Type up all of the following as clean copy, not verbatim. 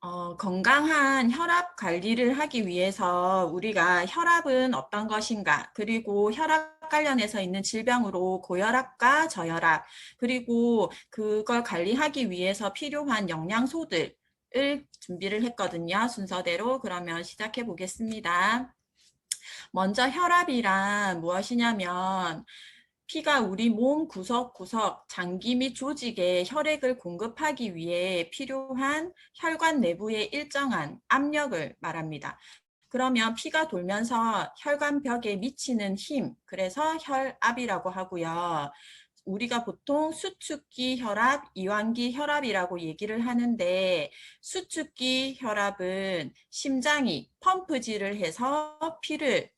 건강한 혈압 관리를 하기 위해서 우리가 혈압은 어떤 것인가, 그리고 혈압 관련해서 있는 질병으로 고혈압과 저혈압, 그리고 그걸 관리하기 위해서 필요한 영양소들을 준비를 했거든요. 순서대로. 그러면 시작해 보겠습니다. 먼저 혈압이란 무엇이냐면 피가 우리 몸 구석구석 장기 및 조직에 혈액을 공급하기 위해 필요한 혈관 내부의 일정한 압력을 말합니다. 그러면 피가 돌면서 혈관벽에 미치는 힘, 그래서 혈압이라고 하고요. 우리가 보통 수축기 혈압, 이완기 혈압이라고 얘기를 하는데, 수축기 혈압은 심장이 펌프질을 해서 피를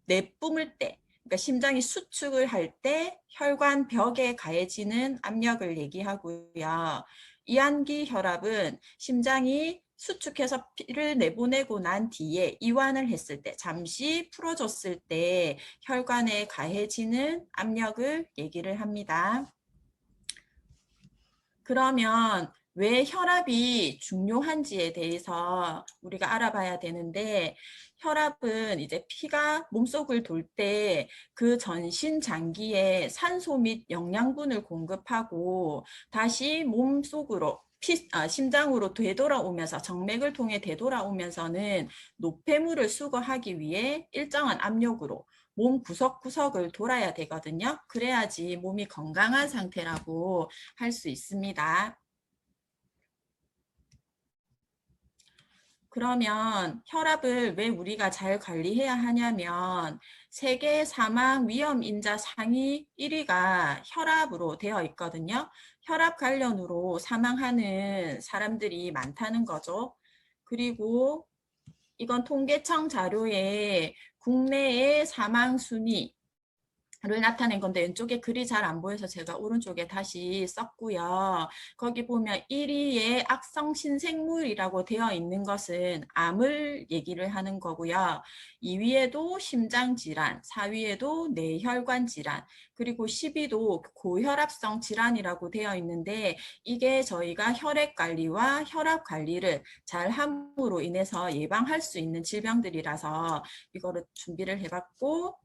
내뿜을 때, 그러니까 심장이 수축을 할 때 혈관 벽에 가해지는 압력을 얘기하고요. 이완기 혈압은 심장이 수축해서 피를 내보내고 난 뒤에 이완을 했을 때, 잠시 풀어줬을 때 혈관에 가해지는 압력을 얘기를 합니다. 그러면 왜 혈압이 중요한지에 대해서 우리가 알아봐야 되는데, 혈압은 이제 피가 몸속을 돌 때 그 전신 장기에 산소 및 영양분을 공급하고 다시 몸속으로 심장으로 되돌아오면서, 정맥을 통해 되돌아오면서는 노폐물을 수거하기 위해 일정한 압력으로 몸 구석구석을 돌아야 되거든요. 그래야지 몸이 건강한 상태라고 할 수 있습니다. 그러면 혈압을 왜 우리가 잘 관리해야 하냐면, 세계 사망 위험 인자 상위 1위가 혈압으로 되어 있거든요. 혈압 관련으로 사망하는 사람들이 많다는 거죠. 그리고 이건 통계청 자료에 국내의 사망 순위 를 나타낸 건데, 왼쪽에 글이 잘 안 보여서 제가 오른쪽에 다시 썼고요. 거기 보면 1위에 악성 신생물이라고 되어 있는 것은 암을 얘기를 하는 거고요. 2위에도 심장질환, 4위에도 뇌혈관 질환, 그리고 10위도 고혈압성 질환이라고 되어 있는데, 이게 저희가 혈액 관리와 혈압 관리를 잘 함으로 인해서 예방할 수 있는 질병들이라서 이거를 준비를 해봤고,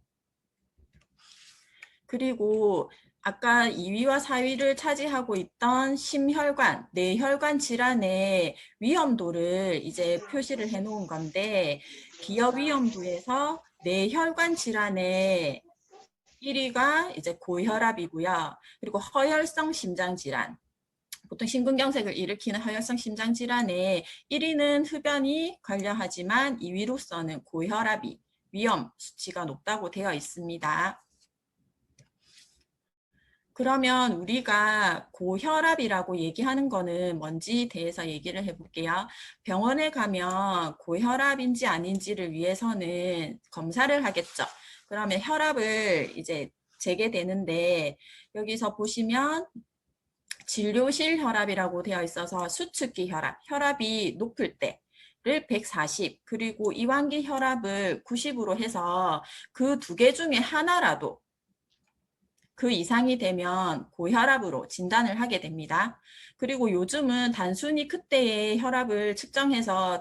그리고 아까 2위와 4위를 차지하고 있던 심혈관, 뇌혈관 질환의 위험도를 이제 표시를 해 놓은 건데, 기업 위험도에서 뇌혈관 질환의 1위가 이제 고혈압이고요. 그리고 허혈성 심장질환, 보통 심근경색을 일으키는 허혈성 심장질환의 1위는 흡연이 관련하지만 2위로서는 고혈압이 위험 수치가 높다고 되어 있습니다. 그러면 우리가 고혈압이라고 얘기하는 거는 뭔지 대해서 얘기를 해볼게요. 병원에 가면 고혈압인지 아닌지를 위해서는 검사를 하겠죠. 그러면 혈압을 이제 재게 되는데, 여기서 보시면 진료실 혈압이라고 되어 있어서 수축기 혈압, 혈압이 높을 때를 140, 그리고 이완기 혈압을 90으로 해서 그 두 개 중에 하나라도 그 이상이 되면 고혈압으로 진단을 하게 됩니다. 그리고 요즘은 단순히 그때의 혈압을 측정해서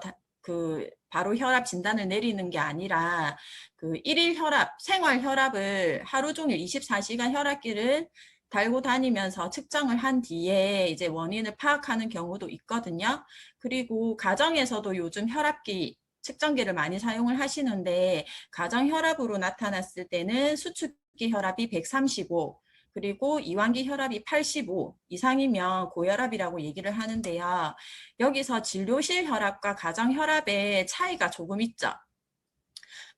바로 혈압 진단을 내리는 게 아니라 그 일일 혈압, 생활 혈압을 하루 종일 24시간 혈압기를 달고 다니면서 측정을 한 뒤에 이제 원인을 파악하는 경우도 있거든요. 그리고 가정에서도 요즘 혈압기 측정기를 많이 사용을 하시는데, 가정 혈압으로 나타났을 때는 수축기 혈압이 135, 그리고 이완기 혈압이 85 이상이면 고혈압이라고 얘기를 하는데요. 여기서 진료실 혈압과 가정 혈압의 차이가 조금 있죠.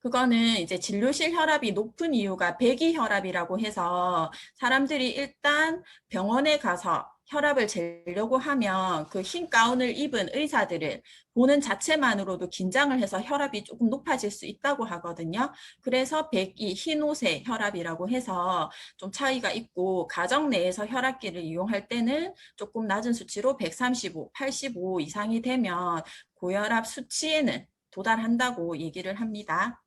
그거는 이제 진료실 혈압이 높은 이유가 배기 혈압이라고 해서, 사람들이 일단 병원에 가서 혈압을 재려고 하면 그 흰 가운을 입은 의사들은 보는 자체만으로도 긴장을 해서 혈압이 조금 높아질 수 있다고 하거든요. 그래서 배기, 흰 옷의 혈압이라고 해서 좀 차이가 있고, 가정 내에서 혈압기를 이용할 때는 조금 낮은 수치로 135, 85 이상이 되면 고혈압 수치에는 도달한다고 얘기를 합니다.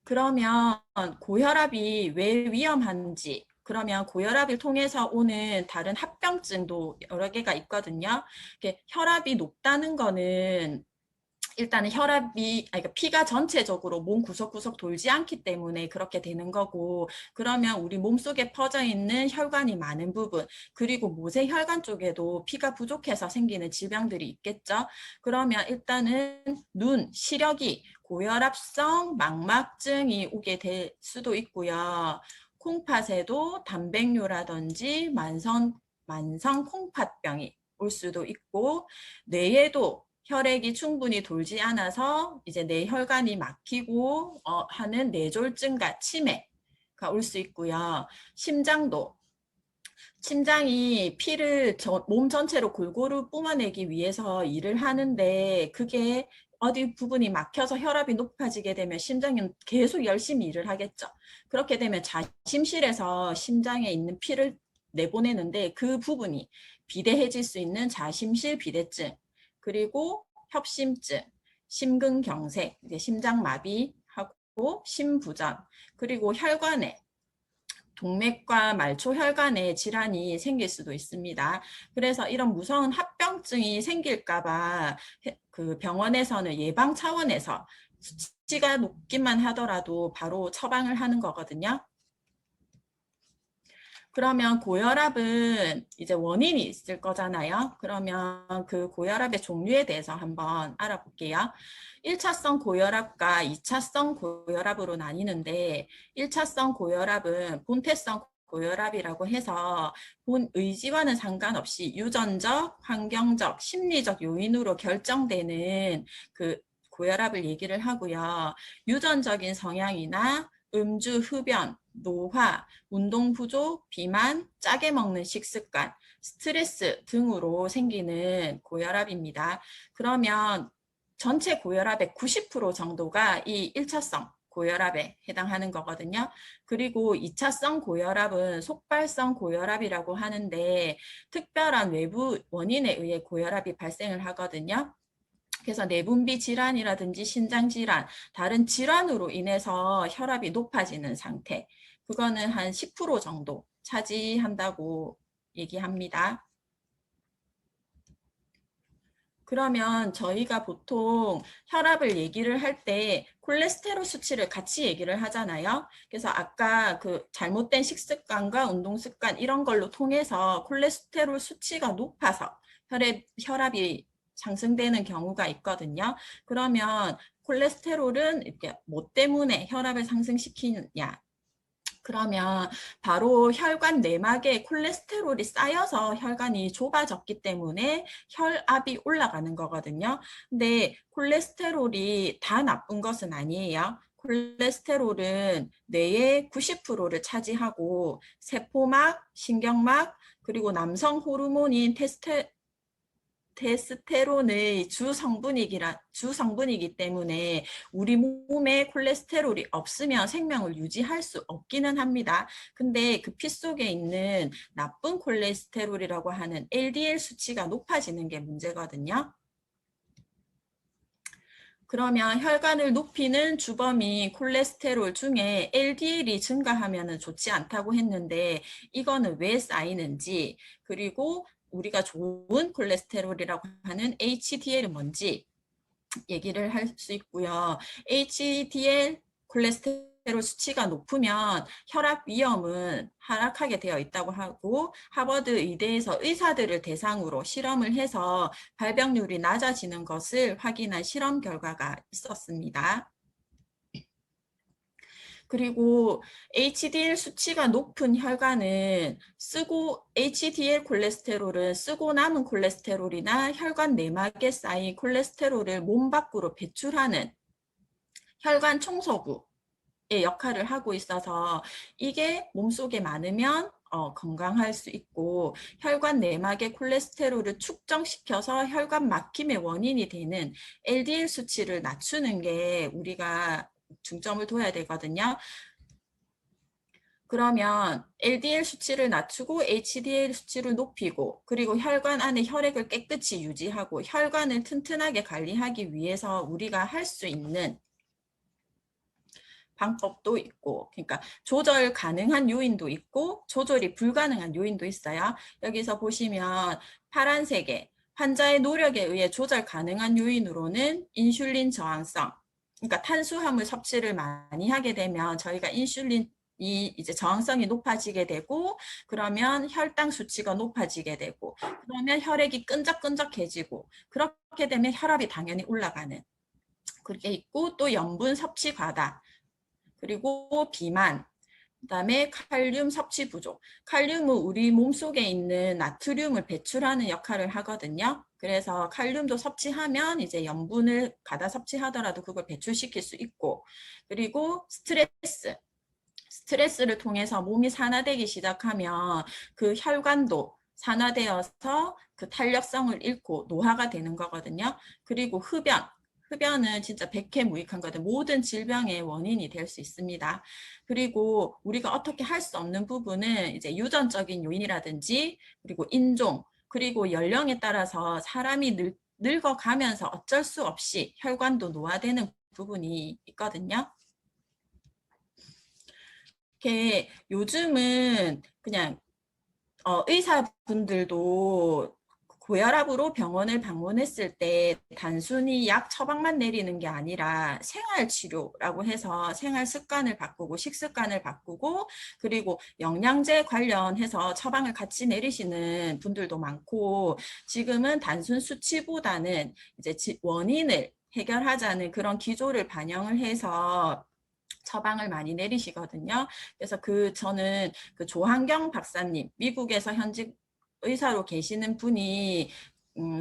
그러면 고혈압이 왜 위험한지, 그러면 고혈압을 통해서 오는 다른 합병증도 여러 개가 있거든요. 혈압이 높다는 거는 일단은 그러니까 피가 전체적으로 몸 구석구석 돌지 않기 때문에 그렇게 되는 거고, 그러면 우리 몸속에 퍼져 있는 혈관이 많은 부분, 그리고 모세혈관 쪽에도 피가 부족해서 생기는 질병들이 있겠죠. 그러면 일단은 눈, 시력이 고혈압성 망막증이 오게 될 수도 있고요. 콩팥에도 단백뇨라든지 만성 콩팥병이 올 수도 있고, 뇌에도 혈액이 충분히 돌지 않아서 이제 뇌혈관이 막히고 하는 뇌졸중과 치매가 올 수 있고요. 심장이 피를 몸 전체로 골고루 뿜어내기 위해서 일을 하는데, 그게 어디 부분이 막혀서 혈압이 높아지게 되면 심장은 계속 열심히 일을 하겠죠. 그렇게 되면 자심실에서 심장에 있는 피를 내보내는데, 그 부분이 비대해질 수 있는 자심실 비대증, 그리고 협심증, 심근경색, 이제 심장마비하고 심부전, 그리고 혈관에 동맥과 말초혈관에 질환이 생길 수도 있습니다. 그래서 이런 무서운 합병증이 생길까봐 그 병원에서는 예방 차원에서 수치가 높기만 하더라도 바로 처방을 하는 거거든요. 그러면 고혈압은 이제 원인이 있을 거잖아요. 그러면 그 고혈압의 종류에 대해서 한번 알아볼게요. 1차성 고혈압과 2차성 고혈압으로 나뉘는데, 1차성 고혈압은 본태성 고혈압이라고 해서 본 의지와는 상관없이 유전적, 환경적, 심리적 요인으로 결정되는 그 고혈압을 얘기를 하고요. 유전적인 성향이나 음주, 흡연, 노화, 운동 부족, 비만, 짜게 먹는 식습관, 스트레스 등으로 생기는 고혈압입니다. 그러면 전체 고혈압의 90% 정도가 이 1차성 고혈압에 해당하는 거거든요. 그리고 2차성 고혈압은 속발성 고혈압이라고 하는데, 특별한 외부 원인에 의해 고혈압이 발생을 하거든요. 그래서 내분비 질환이라든지 신장 질환, 다른 질환으로 인해서 혈압이 높아지는 상태, 그거는 한 10% 정도 차지한다고 얘기합니다. 그러면 저희가 보통 혈압을 얘기를 할 때 콜레스테롤 수치를 같이 얘기를 하잖아요. 그래서 아까 그 잘못된 식습관과 운동습관 이런 걸로 통해서 콜레스테롤 수치가 높아서 혈압이 상승되는 경우가 있거든요. 그러면 콜레스테롤은 이렇게 뭐 때문에 혈압을 상승시키느냐? 그러면 바로 혈관 내막에 콜레스테롤이 쌓여서 혈관이 좁아졌기 때문에 혈압이 올라가는 거거든요. 근데 콜레스테롤이 다 나쁜 것은 아니에요. 콜레스테롤은 뇌의 90%를 차지하고 세포막, 신경막, 그리고 남성 호르몬인 테스테론의 주성분이기 때문에 우리 몸에 콜레스테롤이 없으면 생명을 유지할 수 없기는 합니다. 근데 그 피 속에 있는 나쁜 콜레스테롤이라고 하는 LDL 수치가 높아지는 게 문제거든요. 그러면 혈관을 높이는 주범이 콜레스테롤 중에 LDL이 증가하면 좋지 않다고 했는데, 이거는 왜 쌓이는지, 그리고 우리가 좋은 콜레스테롤이라고 하는 HDL은 뭔지 얘기를 할 수 있고요. HDL 콜레스테롤 수치가 높으면 혈압 위험은 하락하게 되어 있다고 하고, 하버드 의대에서 의사들을 대상으로 실험을 해서 발병률이 낮아지는 것을 확인한 실험 결과가 있었습니다. 그리고 HDL 수치가 높은 혈관은 HDL 콜레스테롤은 쓰고 남은 콜레스테롤이나 혈관 내막에 쌓인 콜레스테롤을 몸 밖으로 배출하는 혈관 청소구의 역할을 하고 있어서, 이게 몸속에 많으면 건강할 수 있고, 혈관 내막의 콜레스테롤을 축정시켜서 혈관 막힘의 원인이 되는 LDL 수치를 낮추는 게 우리가 중점을 둬야 되거든요. 그러면 LDL 수치를 낮추고 HDL 수치를 높이고, 그리고 혈관 안에 혈액을 깨끗이 유지하고 혈관을 튼튼하게 관리하기 위해서 우리가 할 수 있는 방법도 있고, 그러니까 조절 가능한 요인도 있고 조절이 불가능한 요인도 있어요. 여기서 보시면 파란색에 환자의 노력에 의해 조절 가능한 요인으로는 인슐린 저항성, 그러니까 탄수화물 섭취를 많이 하게 되면 저희가 인슐린이 이제 저항성이 높아지게 되고, 그러면 혈당 수치가 높아지게 되고, 그러면 혈액이 끈적끈적해지고, 그렇게 되면 혈압이 당연히 올라가는 그게 있고, 또 염분 섭취 과다, 그리고 비만, 그다음에 칼륨 섭취 부족. 칼륨은 우리 몸속에 있는 나트륨을 배출하는 역할을 하거든요. 그래서 칼륨도 섭취하면 이제 염분을 가다 섭취하더라도 그걸 배출시킬 수 있고, 그리고 스트레스를 통해서 몸이 산화되기 시작하면 그 혈관도 산화되어서 그 탄력성을 잃고 노화가 되는 거거든요. 그리고 흡연은 진짜 백해무익한 거든 모든 질병의 원인이 될 수 있습니다. 그리고 우리가 어떻게 할 수 없는 부분은 이제 유전적인 요인이라든지, 그리고 인종, 그리고 연령에 따라서 사람이 늙어가면서 어쩔 수 없이 혈관도 노화되는 부분이 있거든요. 이렇게 요즘은 그냥 의사분들도 고혈압으로 병원을 방문했을 때 단순히 약 처방만 내리는 게 아니라 생활치료라고 해서 생활 습관을 바꾸고 식습관을 바꾸고, 그리고 영양제 관련해서 처방을 같이 내리시는 분들도 많고, 지금은 단순 수치보다는 이제 원인을 해결하자는 그런 기조를 반영을 해서 처방을 많이 내리시거든요. 그래서 저는 그 조한경 박사님, 미국에서 현직 의사로 계시는 분이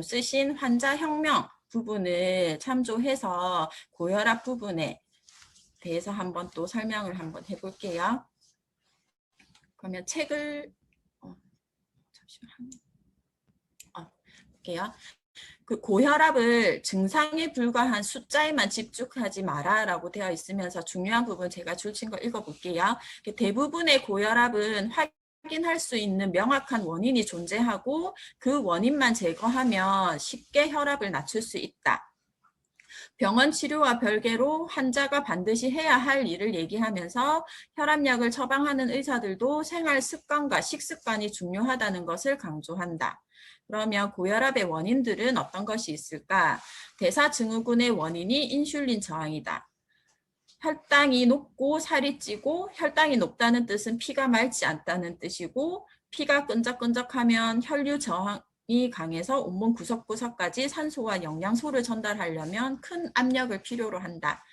쓰신 환자혁명 부분을 참조해서 고혈압 부분에 대해서 한번 또 설명을 한번 해볼게요. 그러면 책을 잠시만요. 볼게요. 그 고혈압을 증상에 불과한 숫자에만 집중하지 마라라고 되어 있으면서 중요한 부분 제가 줄친 거 읽어볼게요. 대부분의 고혈압은 확인할 수 있는 명확한 원인이 존재하고 그 원인만 제거하면 쉽게 혈압을 낮출 수 있다. 병원 치료와 별개로 환자가 반드시 해야 할 일을 얘기하면서 혈압약을 처방하는 의사들도 생활 습관과 식습관이 중요하다는 것을 강조한다. 그러면 고혈압의 원인들은 어떤 것이 있을까? 대사증후군의 원인이 인슐린 저항이다. 혈당이 높고 살이 찌고, 혈당이 높다는 뜻은 피가 맑지 않다는 뜻이고, 피가 끈적끈적하면 혈류 저항이 강해서 온몸 구석구석까지 산소와 영양소를 전달하려면 큰 압력을 필요로 한다.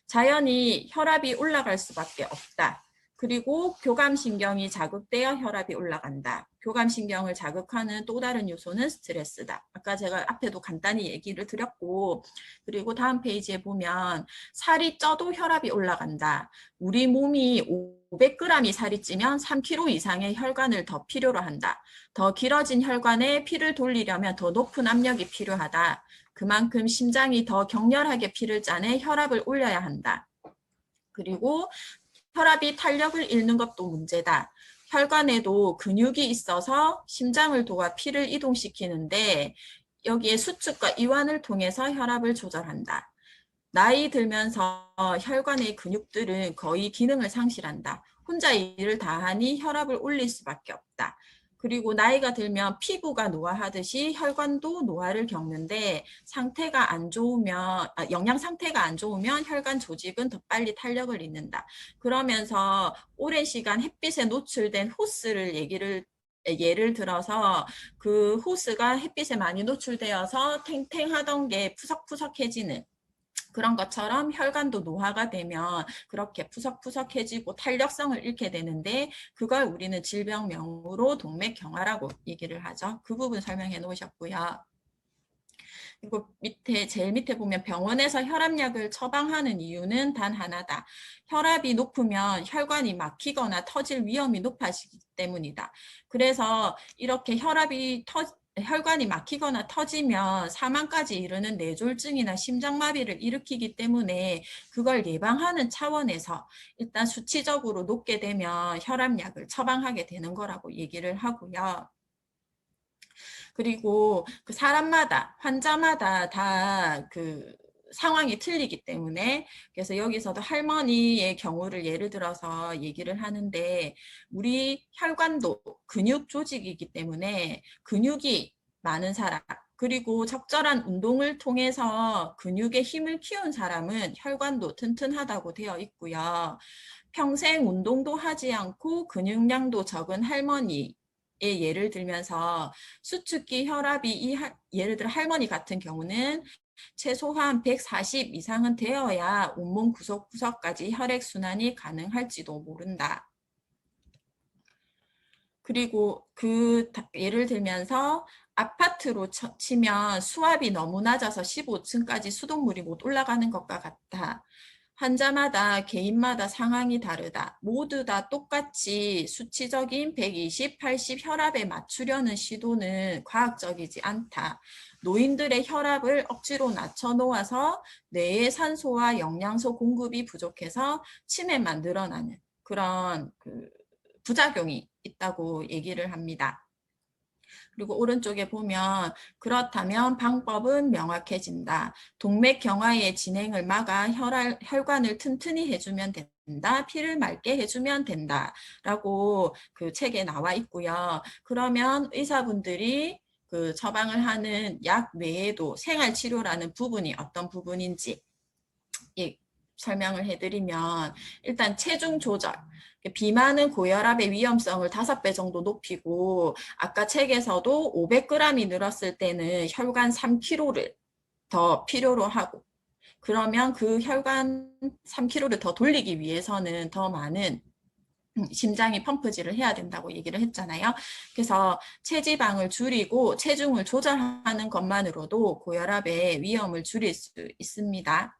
자연히 혈압이 올라갈 수밖에 없다. 그리고 교감신경이 자극되어 혈압이 올라간다. 교감신경을 자극하는 또 다른 요소는 스트레스다. 아까 제가 앞에도 간단히 얘기를 드렸고, 그리고 다음 페이지에 보면 살이 쪄도 혈압이 올라간다. 우리 몸이 500g이 살이 찌면 3kg 이상의 혈관을 더 필요로 한다. 더 길어진 혈관에 피를 돌리려면 더 높은 압력이 필요하다. 그만큼 심장이 더 격렬하게 피를 짜내 혈압을 올려야 한다. 그리고 혈압이 탄력을 잃는 것도 문제다. 혈관에도 근육이 있어서 심장을 도와 피를 이동시키는데 여기에 수축과 이완을 통해서 혈압을 조절한다. 나이 들면서 혈관의 근육들은 거의 기능을 상실한다. 혼자 일을 다 하니 혈압을 올릴 수밖에 없다. 그리고 나이가 들면 피부가 노화하듯이 혈관도 노화를 겪는데 상태가 안 좋으면 영양 상태가 안 좋으면 혈관 조직은 더 빨리 탄력을 잃는다. 그러면서 오랜 시간 햇빛에 노출된 호스를 예를 들어서 그 호스가 햇빛에 많이 노출되어서 탱탱하던 게 푸석푸석해지는 그런 것처럼 혈관도 노화가 되면 그렇게 푸석푸석해지고 탄력성을 잃게 되는데 그걸 우리는 질병명으로 동맥경화라고 얘기를 하죠. 그 부분 설명해 놓으셨고요. 그리고 제일 밑에 보면 병원에서 혈압약을 처방하는 이유는 단 하나다. 혈압이 높으면 혈관이 막히거나 터질 위험이 높아지기 때문이다. 그래서 이렇게 혈관이 막히거나 터지면 사망까지 이르는 뇌졸중이나 심장마비를 일으키기 때문에 그걸 예방하는 차원에서 일단 수치적으로 높게 되면 혈압약을 처방하게 되는 거라고 얘기를 하고요. 그리고 그 사람마다 환자마다 다 그 상황이 틀리기 때문에 그래서 여기서도 할머니의 경우를 예를 들어서 얘기를 하는데 우리 혈관도 근육 조직이기 때문에 근육이 많은 사람 그리고 적절한 운동을 통해서 근육의 힘을 키운 사람은 혈관도 튼튼하다고 되어 있고요. 평생 운동도 하지 않고 근육량도 적은 할머니 의 예를 들면서 수축기 혈압이 예를 들어 할머니 같은 경우는 최소한 140 이상은 되어야 온몸 구석구석까지 혈액순환이 가능할지도 모른다. 그리고 예를 들면서 아파트로 치면 수압이 너무 낮아서 15층까지 수돗물이 못 올라가는 것과 같다. 환자마다 개인마다 상황이 다르다. 모두 다 똑같이 수치적인 120, 80 혈압에 맞추려는 시도는 과학적이지 않다. 노인들의 혈압을 억지로 낮춰놓아서 뇌의 산소와 영양소 공급이 부족해서 치매만 늘어나는 그런 부작용이 있다고 얘기를 합니다. 그리고 오른쪽에 보면 그렇다면 방법은 명확해진다. 동맥경화의 진행을 막아 혈관을 튼튼히 해주면 된다. 피를 맑게 해주면 된다. 라고 그 책에 나와 있고요. 그러면 의사분들이 처방을 하는 약 외에도 생활치료라는 부분이 어떤 부분인지 설명을 해드리면 일단 체중 조절. 비만은 고혈압의 위험성을 5배 정도 높이고 아까 책에서도 500g이 늘었을 때는 혈관 3kg를 더 필요로 하고 그러면 그 혈관 3kg를 더 돌리기 위해서는 더 많은 심장이 펌프질을 해야 된다고 얘기를 했잖아요. 그래서 체지방을 줄이고 체중을 조절하는 것만으로도 고혈압의 위험을 줄일 수 있습니다.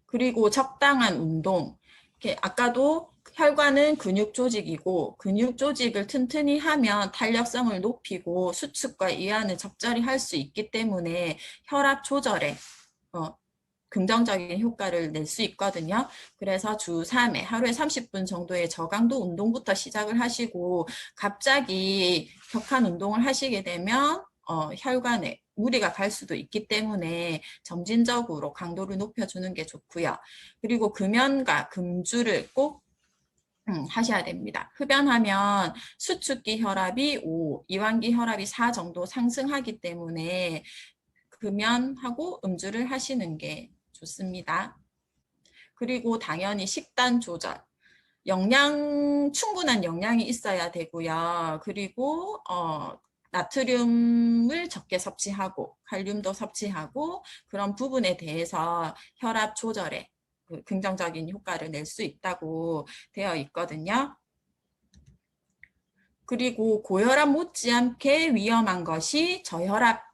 그리고 적당한 운동. 아까도 혈관은 근육 조직이고 근육 조직을 튼튼히 하면 탄력성을 높이고 수축과 이완을 적절히 할 수 있기 때문에 혈압 조절에 긍정적인 효과를 낼 수 있거든요. 그래서 주 3회 하루에 30분 정도의 저강도 운동부터 시작을 하시고 갑자기 격한 운동을 하시게 되면 혈관에 무리가 갈 수도 있기 때문에 점진적으로 강도를 높여주는 게 좋고요. 그리고 금연과 금주를 꼭 하셔야 됩니다. 흡연하면 수축기 혈압이 5, 이완기 혈압이 4 정도 상승하기 때문에 금연하고 음주를 하시는 게 좋습니다. 그리고 당연히 식단 조절. 충분한 영양이 있어야 되고요. 그리고 나트륨을 적게 섭취하고 칼륨도 섭취하고 그런 부분에 대해서 혈압 조절에 긍정적인 효과를 낼 수 있다고 되어 있거든요. 그리고 고혈압 못지않게 위험한 것이 저혈압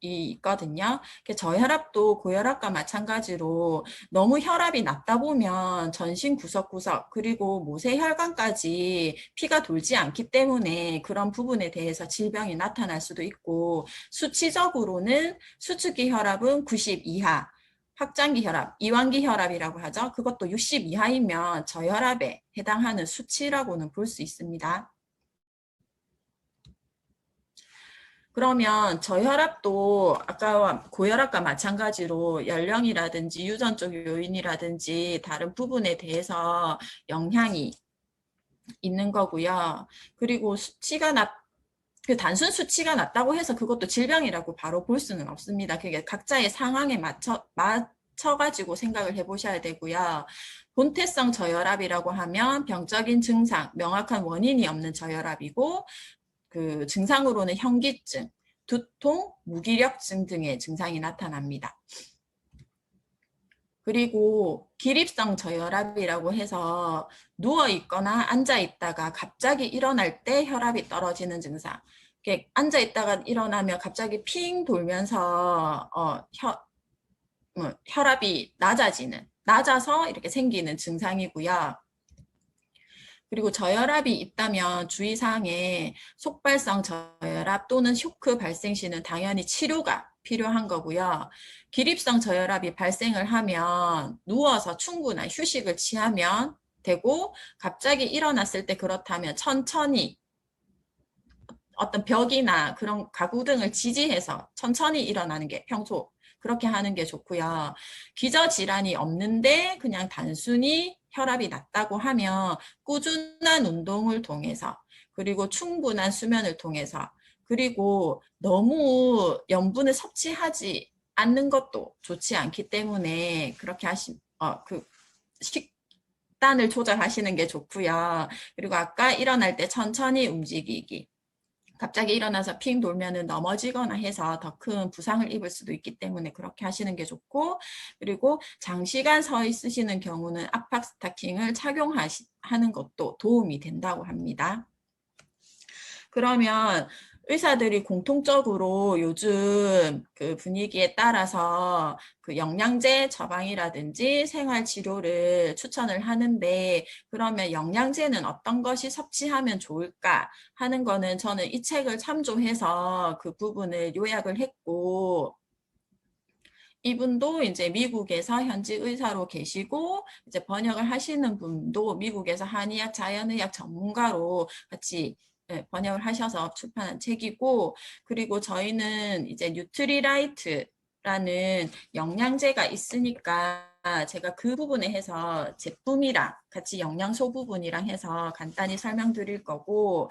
있거든요. 저혈압도 고혈압과 마찬가지로 너무 혈압이 낮다 보면 전신 구석구석 그리고 모세혈관까지 피가 돌지 않기 때문에 그런 부분에 대해서 질병이 나타날 수도 있고 수치적으로는 수축기 혈압은 90 이하 확장기 혈압, 이완기 혈압이라고 하죠. 그것도 60 이하이면 저혈압에 해당하는 수치라고는 볼 수 있습니다. 그러면 저혈압도 아까 고혈압과 마찬가지로 연령이라든지 유전적 요인이라든지 다른 부분에 대해서 영향이 있는 거고요. 그리고 단순 수치가 낮다고 해서 그것도 질병이라고 바로 볼 수는 없습니다. 그게 각자의 상황에 맞춰가지고 생각을 해보셔야 되고요. 본태성 저혈압이라고 하면 병적인 증상, 명확한 원인이 없는 저혈압이고 증상으로는 현기증, 두통, 무기력증 등의 증상이 나타납니다. 그리고 기립성 저혈압이라고 해서 누워있거나 앉아있다가 갑자기 일어날 때 혈압이 떨어지는 증상. 앉아있다가 일어나면 갑자기 핑 돌면서 혈압이 낮아서 이렇게 생기는 증상이고요. 그리고 저혈압이 있다면 주의사항에 속발성 저혈압 또는 쇼크 발생 시는 당연히 치료가 필요한 거고요. 기립성 저혈압이 발생을 하면 누워서 충분한 휴식을 취하면 되고 갑자기 일어났을 때 그렇다면 천천히 어떤 벽이나 그런 가구 등을 지지해서 천천히 일어나는 게 평소 그렇게 하는 게 좋고요. 기저질환이 없는데 그냥 단순히 혈압이 낮다고 하면 꾸준한 운동을 통해서 그리고 충분한 수면을 통해서 그리고 너무 염분을 섭취하지 않는 것도 좋지 않기 때문에 그렇게 식단을 조절하시는 게 좋고요. 그리고 아까 일어날 때 천천히 움직이기. 갑자기 일어나서 핑 돌면은 넘어지거나 해서 더 큰 부상을 입을 수도 있기 때문에 그렇게 하시는 게 좋고, 그리고 장시간 서 있으시는 경우는 압박 스타킹을 착용하는 것도 도움이 된다고 합니다. 그러면 의사들이 공통적으로 요즘 그 분위기에 따라서 그 영양제 처방이라든지 생활치료를 추천을 하는데, 그러면 영양제는 어떤 것이 섭취하면 좋을까 하는 거는 저는 이 책을 참조해서 그 부분을 요약을 했고, 이분도 이제 미국에서 현지 의사로 계시고 이제 번역을 하시는 분도 미국에서 한의학, 자연의학 전문가로 같이 번역을 하셔서 출판한 책이고, 그리고 저희는 이제 뉴트리라이트라는 영양제가 있으니까 제가 그 부분에 해서 제품이랑 같이 영양소 부분이랑 해서 간단히 설명드릴 거고,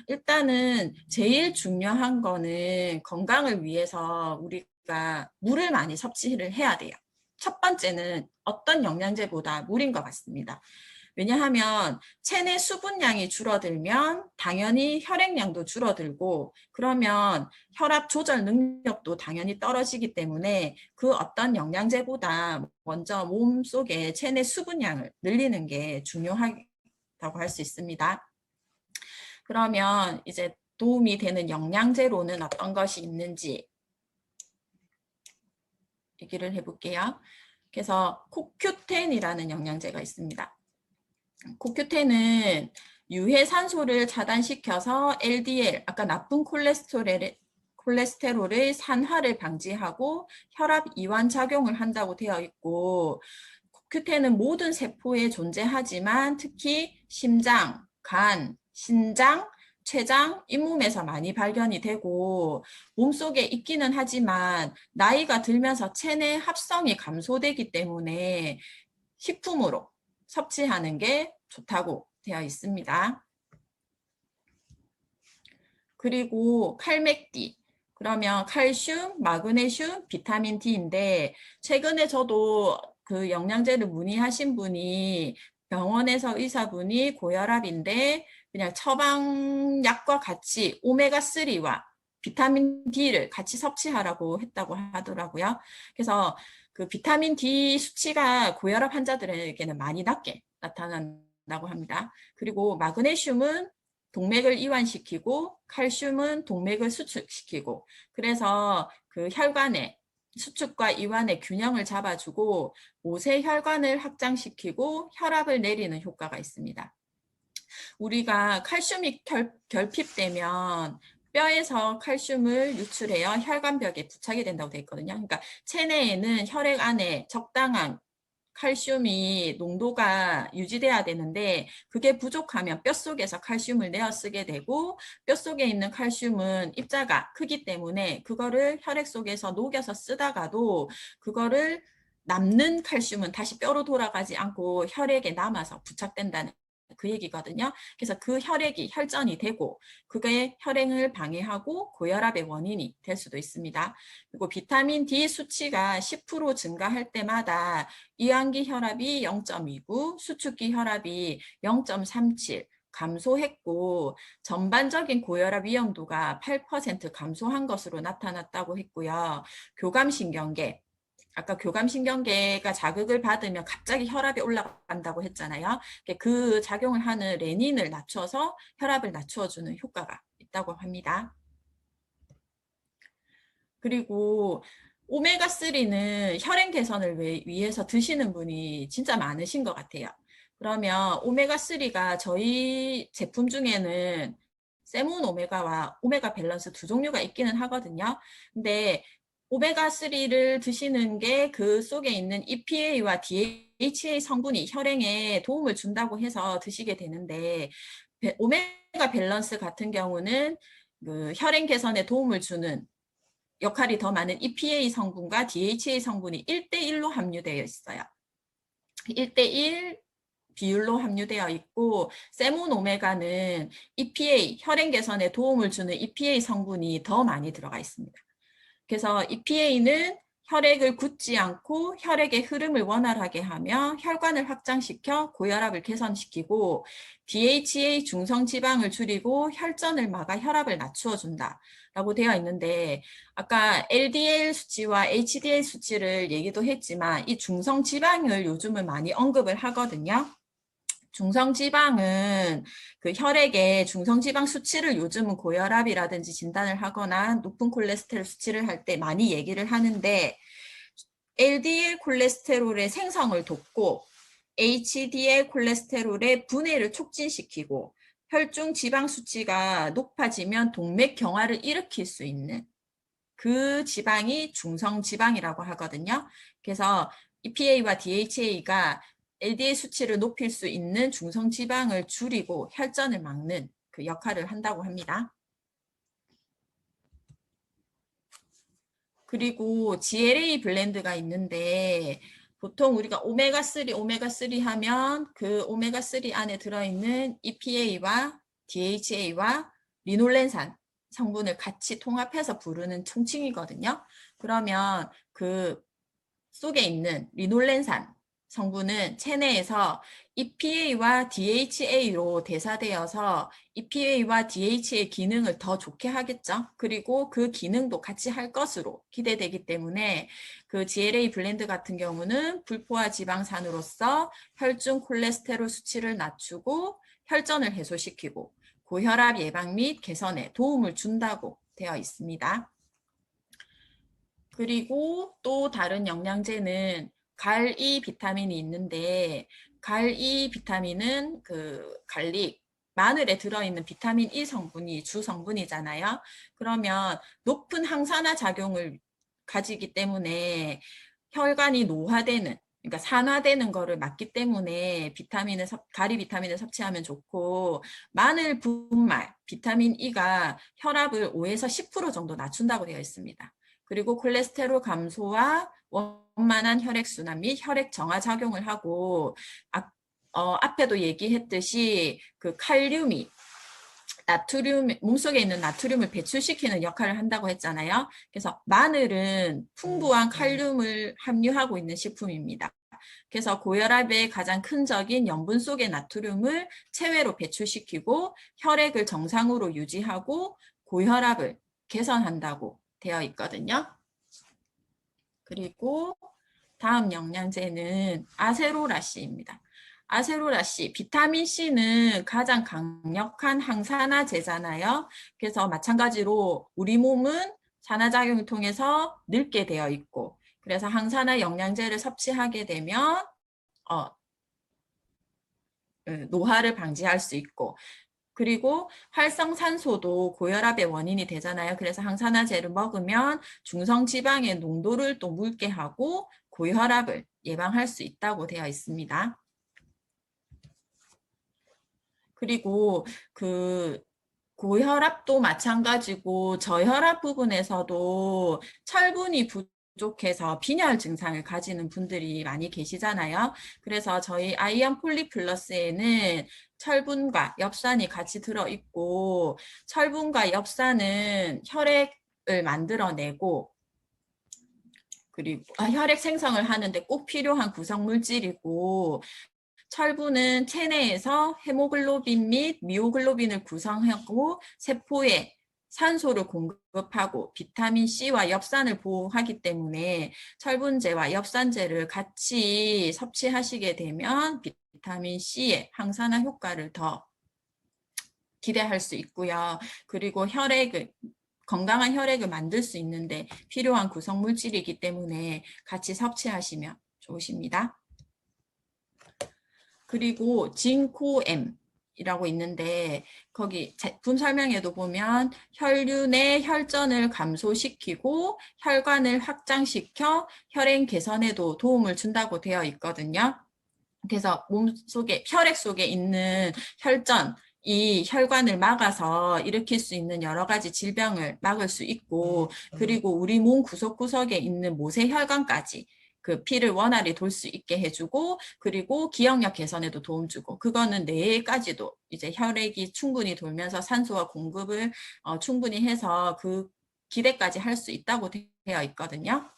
일단은 제일 중요한 거는 건강을 위해서 우리가 물을 많이 섭취를 해야 돼요. 첫 번째는 어떤 영양제보다 물인 것 같습니다. 왜냐하면 체내 수분량이 줄어들면 당연히 혈액량도 줄어들고, 그러면 혈압 조절 능력도 당연히 떨어지기 때문에 그 어떤 영양제보다 먼저 몸속에 체내 수분량을 늘리는 게 중요하다고 할 수 있습니다. 그러면 이제 도움이 되는 영양제로는 어떤 것이 있는지 얘기를 해볼게요. 그래서 코큐텐이라는 영양제가 있습니다. 코큐텐은 유해산소를 차단시켜서 LDL, 아까 나쁜 콜레스테롤의 산화를 방지하고 혈압 이완 작용을 한다고 되어 있고, 코큐텐은 모든 세포에 존재하지만 특히 심장, 간, 신장, 췌장, 잇몸에서 많이 발견이 되고 몸속에 있기는 하지만 나이가 들면서 체내 합성이 감소되기 때문에 식품으로 섭취하는 게 좋다고 되어 있습니다. 그리고 칼맥디, 그러면 칼슘, 마그네슘, 비타민 D인데 최근에 저도 그 영양제를 문의하신 분이 병원에서 의사분이 고혈압인데 그냥 처방약과 같이 오메가3와 비타민 D를 같이 섭취하라고 했다고 하더라고요. 그래서 그 비타민 D 수치가 고혈압 환자들에게는 많이 낮게 나타난다고 합니다. 그리고 마그네슘은 동맥을 이완시키고 칼슘은 동맥을 수축시키고, 그래서 그 혈관의 수축과 이완의 균형을 잡아주고 모세혈관을 확장시키고 혈압을 내리는 효과가 있습니다. 우리가 칼슘이 결핍되면 뼈에서 칼슘을 유출해요 혈관벽에 부착이 된다고 되어 있거든요. 그러니까 체내에는 혈액 안에 적당한 칼슘이 농도가 유지돼야 되는데 그게 부족하면 뼛속에서 칼슘을 내어 쓰게 되고, 뼛속에 있는 칼슘은 입자가 크기 때문에 그거를 혈액 속에서 녹여서 쓰다가도 그거를 남는 칼슘은 다시 뼈로 돌아가지 않고 혈액에 남아서 부착된다는 그 얘기거든요. 그래서 그 혈액이 혈전이 되고 그게 혈행을 방해하고 고혈압의 원인이 될 수도 있습니다. 그리고 비타민 D 수치가 10% 증가할 때마다 이완기 혈압이 0.29, 수축기 혈압이 0.37 감소했고 전반적인 고혈압 위험도가 8% 감소한 것으로 나타났다고 했고요. 교감신경계, 아까 교감신경계가 자극을 받으면 갑자기 혈압이 올라간다고 했잖아요. 그 작용을 하는 레닌을 낮춰서 혈압을 낮춰주는 효과가 있다고 합니다. 그리고 오메가3는 혈행 개선을 위해서 드시는 분이 진짜 많으신 것 같아요. 그러면 오메가3가 저희 제품 중에는 세몬 오메가와 오메가 밸런스 두 종류가 있기는 하거든요. 근데 오메가3를 드시는 게 그 속에 있는 EPA와 DHA 성분이 혈행에 도움을 준다고 해서 드시게 되는데, 오메가 밸런스 같은 경우는 그 혈행 개선에 도움을 주는 역할이 더 많은 EPA 성분과 DHA 성분이 1대1로 함유되어 있어요. 1대1 비율로 함유되어 있고 세몬 오메가는 EPA, 혈행 개선에 도움을 주는 EPA 성분이 더 많이 들어가 있습니다. 그래서 EPA는 혈액을 굳지 않고 혈액의 흐름을 원활하게 하며 혈관을 확장시켜 고혈압을 개선시키고 DHA 중성지방을 줄이고 혈전을 막아 혈압을 낮추어 준다 라고 되어 있는데 아까 LDL 수치와 HDL 수치를 얘기도 했지만 이 중성지방을 요즘은 많이 언급을 하거든요. 중성지방은 그 혈액의 중성지방 수치를 요즘은 고혈압이라든지 진단을 하거나 높은 콜레스테롤 수치를 할 때 많이 얘기를 하는데 LDL 콜레스테롤의 생성을 돕고 HDL 콜레스테롤의 분해를 촉진시키고 혈중 지방 수치가 높아지면 동맥 경화를 일으킬 수 있는 그 지방이 중성지방이라고 하거든요. 그래서 EPA와 DHA가 LDL 수치를 높일 수 있는 중성지방을 줄이고 혈전을 막는 그 역할을 한다고 합니다. 그리고 GLA 블렌드가 있는데 보통 우리가 오메가3 하면 그 오메가3 안에 들어있는 EPA와 DHA와 리놀렌산 성분을 같이 통합해서 부르는 총칭이거든요. 그러면 그 속에 있는 리놀렌산 성분은 체내에서 EPA와 DHA로 대사되어서 EPA와 DHA의 기능을 더 좋게 하겠죠. 그리고 그 기능도 같이 할 것으로 기대되기 때문에 그 GLA 블렌드 같은 경우는 불포화 지방산으로서 혈중 콜레스테롤 수치를 낮추고 혈전을 해소시키고 고혈압 예방 및 개선에 도움을 준다고 되어 있습니다. 그리고 또 다른 영양제는 갈이 비타민이 있는데 갈이 비타민은 그 갈릭, 마늘에 들어있는 비타민 E 성분이 주 성분이잖아요. 그러면 높은 항산화 작용을 가지기 때문에 혈관이 노화되는 그러니까 산화되는 거를 막기 때문에 가리 비타민을 섭취하면 좋고 마늘 분말 비타민 E가 혈압을 5에서 10% 정도 낮춘다고 되어 있습니다. 그리고 콜레스테롤 감소와 원만한 혈액순환 및 혈액 정화 작용을 하고 앞에도 얘기했듯이 그 칼륨이 몸속에 있는 나트륨을 배출시키는 역할을 한다고 했잖아요. 그래서 마늘은 풍부한 칼륨을 함유하고 있는 식품입니다. 그래서 고혈압의 가장 큰 적인 염분 속의 나트륨을 체외로 배출시키고 혈액을 정상으로 유지하고 고혈압을 개선한다고 되어 있거든요. 그리고 다음 영양제는 아세로라씨입니다. 아세로라씨, 비타민C는 가장 강력한 항산화제잖아요. 그래서 마찬가지로 우리 몸은 산화작용을 통해서 늙게 되어 있고 그래서 항산화 영양제를 섭취하게 되면 노화를 방지할 수 있고 그리고 활성산소도 고혈압의 원인이 되잖아요. 그래서 항산화제를 먹으면 중성지방의 농도를 또 묽게 하고 고혈압을 예방할 수 있다고 되어 있습니다. 그리고 그 고혈압도 마찬가지고 저혈압 부분에서도 철분이 부족해서 빈혈 증상을 가지는 분들이 많이 계시잖아요. 그래서 저희 아이언 폴리플러스에는 철분과 엽산이 같이 들어있고 철분과 엽산은 혈액을 만들어내고 그리고 혈액 생성을 하는데 꼭 필요한 구성물질이고 철분은 체내에서 헤모글로빈 및 미오글로빈을 구성하고 세포에 산소를 공급하고 비타민C와 엽산을 보호하기 때문에 철분제와 엽산제를 같이 섭취하시게 되면 비타민C의 항산화 효과를 더 기대할 수 있고요. 그리고 건강한 혈액을 만들 수 있는데 필요한 구성물질이기 때문에 같이 섭취하시면 좋으십니다. 그리고 진코엠이라고 있는데 거기 제품 설명에도 보면 혈류 내 혈전을 감소시키고 혈관을 확장시켜 혈행 개선에도 도움을 준다고 되어 있거든요. 그래서 몸속에 혈액 속에 있는 혈전, 이 혈관을 막아서 일으킬 수 있는 여러 가지 질병을 막을 수 있고, 그리고 우리 몸 구석구석에 있는 모세혈관까지 그 피를 원활히 돌 수 있게 해주고, 그리고 기억력 개선에도 도움 주고, 그거는 뇌까지도 이제 혈액이 충분히 돌면서 산소와 공급을 충분히 해서 그 기대까지 할 수 있다고 되어 있거든요.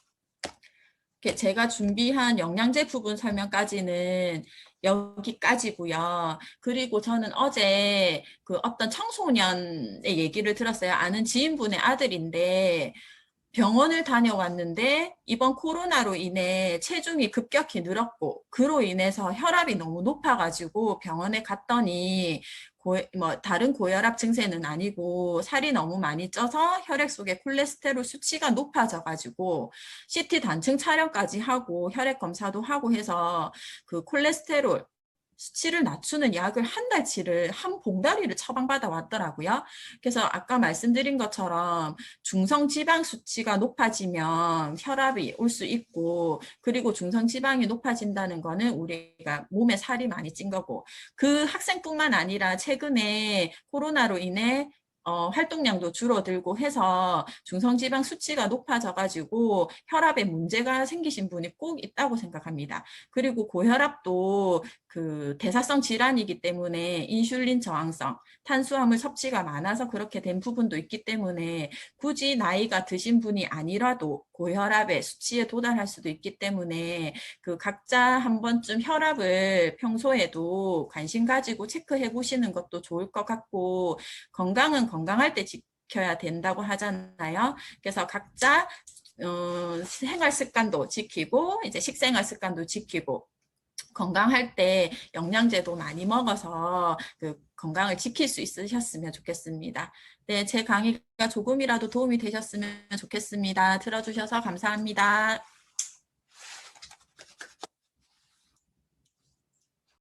제가 준비한 영양제 부분 설명까지는 여기까지고요. 그리고 저는 어제 그 어떤 청소년의 얘기를 들었어요. 아는 지인분의 아들인데 병원을 다녀왔는데 이번 코로나로 인해 체중이 급격히 늘었고, 그로 인해서 혈압이 너무 높아가지고 병원에 갔더니 다른 고혈압 증세는 아니고 살이 너무 많이 쪄서 혈액 속에 콜레스테롤 수치가 높아져가지고 CT 단층 촬영까지 하고 혈액 검사도 하고 해서 그 콜레스테롤 수치를 낮추는 약을 한 달치를 한 봉다리를 처방받아 왔더라고요. 그래서 아까 말씀드린 것처럼 중성지방 수치가 높아지면 혈압이 올 수 있고, 그리고 중성지방이 높아진다는 거는 우리가 몸에 살이 많이 찐 거고, 그 학생뿐만 아니라 최근에 코로나로 인해 활동량도 줄어들고 해서 중성지방 수치가 높아져가지고 혈압에 문제가 생기신 분이 꼭 있다고 생각합니다. 그리고 고혈압도 그 대사성 질환이기 때문에 인슐린 저항성, 탄수화물 섭취가 많아서 그렇게 된 부분도 있기 때문에 굳이 나이가 드신 분이 아니라도 고혈압의 수치에 도달할 수도 있기 때문에 그 각자 한 번쯤 혈압을 평소에도 관심 가지고 체크해 보시는 것도 좋을 것 같고, 건강은 건강할 때 지켜야 된다고 하잖아요. 그래서 각자 생활 습관도 지키고 이제 식생활 습관도 지키고 건강할 때 영양제도 많이 먹어서 그 건강을 지킬 수 있으셨으면 좋겠습니다. 네, 제 강의가 조금이라도 도움이 되셨으면 좋겠습니다. 들어주셔서 감사합니다.